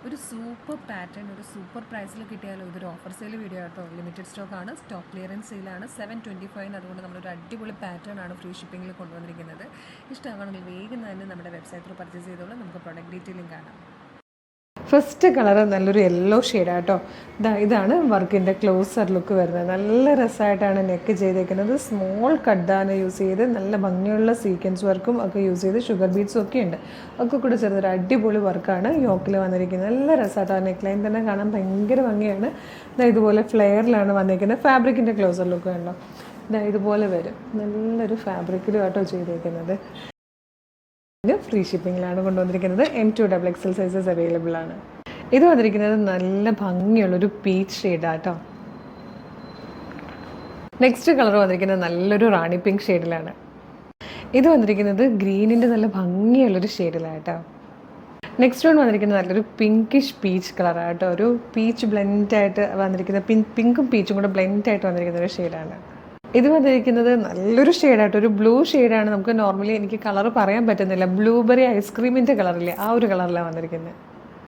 ഒരു super pattern ഒരു super പ്രൈസിൽ കിട്ടിയാലോ. ഇതൊരു ഓഫർ സെയിൽ വീഡിയോ ആട്ടോ. ലിമിറ്റഡ് സ്റ്റോക്കാണ്, സ്റ്റോക്ക് ക്ലിയറൻസ് സെയിലാണ്. 725. അതുകൊണ്ട് നമ്മളൊരു അടിപൊളി പാറ്റേൺ ആണ് ഫ്രീ ഷിപ്പിങ്ങിൽ കൊണ്ടുവന്നിരിക്കുന്നത്. ഇഷ്ടമാണെങ്കിൽ വേഗം തന്നെ നമ്മുടെ വെബ്സൈറ്റിൽ പർച്ചേസ് ചെയ്തോളൂ. നമുക്ക് പ്രൊഡക്റ്റ് ഡീറ്റെയിലും കാണാം. ഫസ്റ്റ് കളർ നല്ലൊരു യെല്ലോ ഷെയ്ഡാട്ടോ. ഇതാണ് വർക്കിൻ്റെ ക്ലോസർ ലുക്ക് വരുന്നത്. നല്ല രസമായിട്ടാണ് നെക്ക് ചെയ്തേക്കുന്നത്. സ്മോൾ കട്ടാണ് യൂസ് ചെയ്ത് നല്ല ഭംഗിയുള്ള സീക്വൻസ് വർക്കും ഒക്കെ യൂസ് ചെയ്ത് ഷുഗർ ബീഡ്സും ഒക്കെ ഉണ്ട്. ഒക്കെ കൂടെ ചെറുതൊരു അടിപൊളി വർക്കാണ് യോക്കിൽ വന്നിരിക്കുന്നത്. നല്ല രസമായിട്ടോ. നെക്ക് ലൈൻ തന്നെ കാണാൻ ഭയങ്കര ഭംഗിയാണ്. ഇതുപോലെ ഫ്ലെയറിലാണ് വന്നിരിക്കുന്നത്. ഫാബ്രിക്കിൻ്റെ ക്ലോസർ ലുക്ക് കണ്ടോ, ഇതുപോലെ വരും. നല്ലൊരു ഫാബ്രിക്കിലും ആട്ടോ ചെയ്തേക്കുന്നത്. ഫ്രീ ഷിപ്പിങ്ങിലാണ് കൊണ്ടുവന്നിരിക്കുന്നത്. M2XXL സൈസസ് അവൈലബിൾ ആണ്. ഇത് വന്നിരിക്കുന്നത് നല്ല ഭംഗിയുള്ളൊരു പീച്ച് ഷെയ്ഡാട്ടോ. നെക്സ്റ്റ് കളർ വന്നിരിക്കുന്നത് നല്ലൊരു റാണി പിങ്ക് ഷെയ്ഡിലാണ്. ഇത് വന്നിരിക്കുന്നത് ഗ്രീനിൻ്റെ നല്ല ഭംഗിയുള്ളൊരു ഷെയ്ഡിലാട്ടോ. നെക്സ്റ്റ് വൺ വന്നിരിക്കുന്നത് നല്ലൊരു പിങ്കിഷ് പീച്ച് കളറാട്ടോ. ഒരു പീച്ച് ബ്ലെൻഡായിട്ട് വന്നിരിക്കുന്ന പിങ്കും പീച്ചും കൂടെ ബ്ലെൻഡായിട്ട് വന്നിരിക്കുന്ന ഒരു ഷെയ്ഡാണ്. ഇത് വന്നിരിക്കുന്നത് നല്ലൊരു ഷെയ്ഡായിട്ട് ഒരു ബ്ലൂ ഷെയ്ഡാണ്. നമുക്ക് നോർമലി എനിക്ക് കളർ പറയാൻ പറ്റുന്നില്ല. ബ്ലൂബെറി ഐസ്ക്രീമിൻ്റെ കളറില്ലേ, ആ ഒരു കളറിലാണ് വന്നിരിക്കുന്നത്.